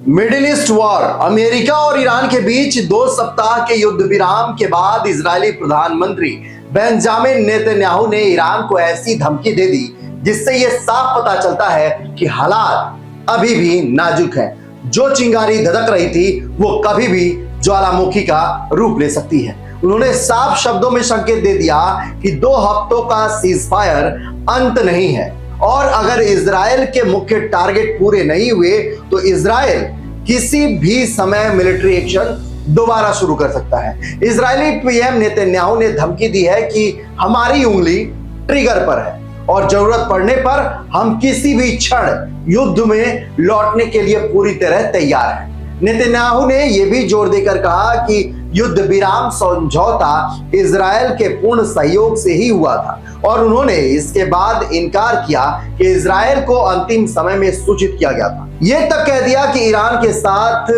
Middle east war, America और Iran के बीच 2 सप्ताह के युद्ध विराम के बाद इजरायली प्रधानमंत्री बेंजामिन नेतन्याहू ने ईरान को ऐसी धमकी दे दी जिससे यह साफ पता चलता है कि हालात अभी भी नाजुक हैं। जो चिंगारी धधक रही थी वो कभी भी ज्वालामुखी का रूप ले सकती है। उन्होंने साफ शब्दों में संकेत दे दिया कि 2 हफ्तों का सीजफायर अंत नहीं है और अगर इजराइल के मुख्य टारगेट पूरे नहीं हुए तो इजराइल किसी भी समय मिलिट्री एक्शन दोबारा शुरू कर सकता है। इजरायली पीएम नेतन्याहू ने धमकी दी है कि हमारी उंगली ट्रिगर पर है और जरूरत पड़ने पर हम किसी भी क्षण युद्ध में लौटने के लिए पूरी तरह तैयार हैं। नेतन्याहू ने यह भी जोर देकर कहा कि युद्ध विराम समझौता इजराइल के पूर्ण सहयोग से ही हुआ था और उन्होंने इसके बाद इनकार किया कि इजराइल को अंतिम समय में सूचित किया गया था। यह तक कह दिया कि ईरान के साथ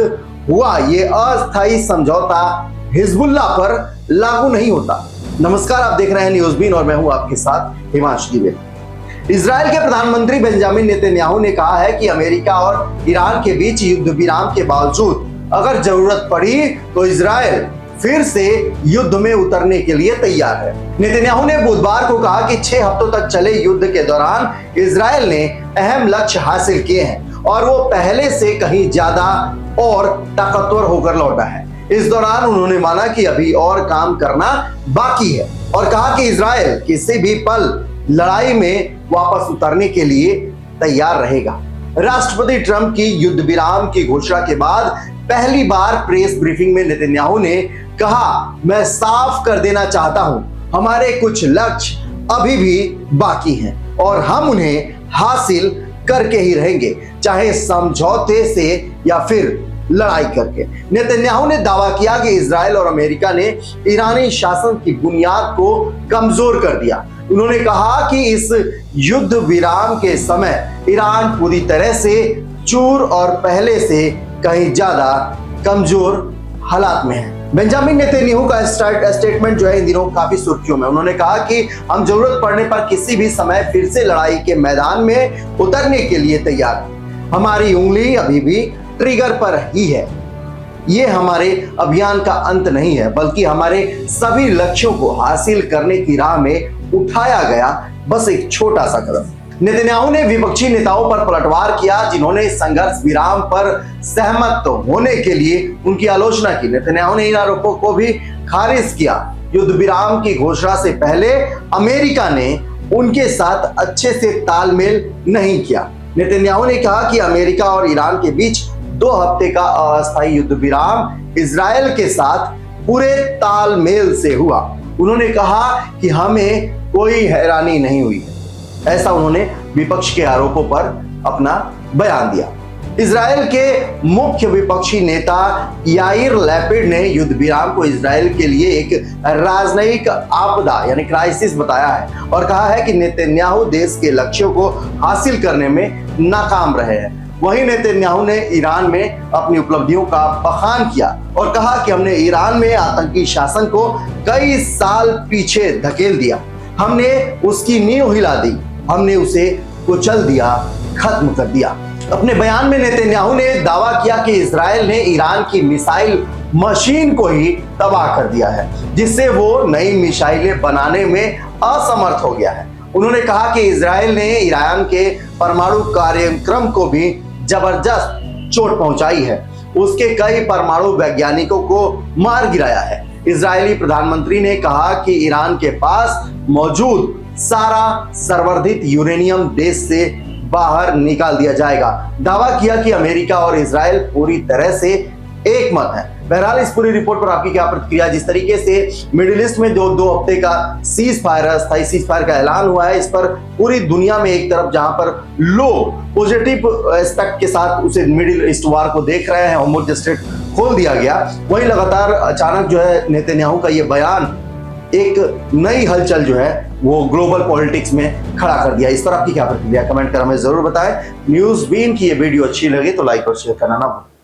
हुआ यह अस्थायी समझौता हिजबुल्लाह पर लागू नहीं होता। नमस्कार, आप देख रहे हैं न्यूज़ बीन और मैं हूं आपके साथ हिमांशु द्विवेदी। इजराइल के प्रधानमंत्री बेंजामिन नेतन्याहू ने कहा है कि अमेरिका और ईरान के बीच युद्ध विराम के बावजूद अगर जरूरत पड़ी तो इजराइल फिर से युद्ध में उतरने के लिए तैयार है। नेतन्याहू ने बुधवार को कहा कि 6 हफ्तों तक चले युद्ध के दौरान इजराइल ने अहम लक्ष्य हासिल किए हैं और वो पहले से कहीं ज्यादा और ताकतवर होकर लौटा है। इस दौरान उन्होंने माना कि अभी और काम करना बाकी है और कहा कि इजराइल किसी भी पल लड़ाई में वापस उतरने के लिए तैयार रहेगा। राष्ट्रपति ट्रंप की युद्ध विराम की घोषणा के बाद पहली बार प्रेस ब्रीफिंग में नेतन्याहू ने कहा, मैं साफ कर देना चाहता हूं, हमारे कुछ लक्ष्य अभी भी बाकी हैं और हम उन्हें हासिल करके ही रहेंगे, चाहे समझौते से या फिर लड़ाई करके। नेतन्याहू ने दावा किया कि इजराइल और अमेरिका ने ईरानी शासन की बुनियाद को कमजोर कर दिया। उन्होंने कहा कि इस युद्ध विराम के समय ईरान पूरी तरह से चूर और पहले से कहीं ज्यादा कमजोर हालात में है। बेंजामिन नेतन्याहू का स्टेटमेंट जो है इन दिनों काफी सुर्खियों में। उन्होंने कहा कि हम जरूरत पड़ने पर किसी भी समय फिर से लड़ाई के मैदान में उतरने के लिए तैयार हैं। हमारी उंगली अभी भी ट्रिगर पर ही है। ये हमारे अभियान का अंत नहीं है बल्कि हमारे सभी लक्ष्यों को हासिल करने की राह में उठाया गया बस एक छोटा सा कदम। नेतन्याहू ने विपक्षी नेताओं पर पलटवार किया जिन्होंने संघर्ष विराम पर सहमत होने के लिए उनकी आलोचना की। नेतन्याहू ने इन आरोपों को भी खारिज किया। युद्ध विराम की घोषणा से पहले अमेरिका ने उनके साथ अच्छे से तालमेल नहीं किया। नेतन्याहू ने कहा कि अमेरिका और ईरान के बीच 2 हफ्ते का अस्थायी युद्ध विराम इजराइल के साथ पूरे तालमेल से हुआ। उन्होंने कहा कि हमें कोई हैरानी नहीं हुई, ऐसा उन्होंने विपक्ष के आरोपों पर अपना बयान दिया। इजराइल के मुख्य विपक्षी नेता याइर लैपिड ने युद्ध विराम को इजराइल के लिए एक राजनयिक आपदा यानी क्राइसिस बताया है और कहा है कि नेतन्याहू देश के लक्ष्यों को हासिल करने में नाकाम रहे हैं। वहीं नेतन्याहू ने ईरान में अपनी उपलब्धियों का बखान किया और कहा कि हमने ईरान में आतंकी शासन को कई साल पीछे धकेल दिया, हमने उसकी नींव हिला दी, हमने उसे कुचल दिया, खत्म कर दिया। अपने बयान में नेतन्याहू ने दावा किया कि इजराइल ने ईरान की मिसाइल मशीन को ही तबाह कर दिया है जिससे वो नई मिसाइलें बनाने में असमर्थ हो गया है। उन्होंने कहा कि इजराइल ने ईरान के परमाणु कार्यक्रम को भी जबरदस्त चोट पहुंचाई है, उसके कई परमाणु वैज्ञानिकों को मार गिराया है। इजरायली प्रधानमंत्री ने कहा कि ईरान के पास मौजूद सारा संवर्धित यूरेनियम देश से बाहर निकाल दिया जाएगा। दावा किया कि अमेरिका और इजराइल पूरी तरह से एक मत है। बहरहाल इस पूरी रिपोर्ट पर आपकी क्या प्रतिक्रिया? जिस तरीके से मिडिल ईस्ट में 2 हफ्ते का अस्थायी सीज फायर का ऐलान हुआ है, इस पर पूरी दुनिया में एक तरफ जहां पर लोग पॉजिटिव एस्पेक्ट के साथ उसे मिडिल ईस्ट वार को देख रहे हैं, होर्मुज़ स्ट्रेट खोल दिया गया, वहीं लगातार अचानक जो है नेतन्याहू का ये बयान एक नई हलचल जो है वो ग्लोबल पॉलिटिक्स में खड़ा कर दिया। इस पर आपकी क्या प्रतिक्रिया? कमेंट कर हमें जरूर बताएं। न्यूज़ बीन की ये वीडियो अच्छी लगे तो लाइक और शेयर करना ना भूलें।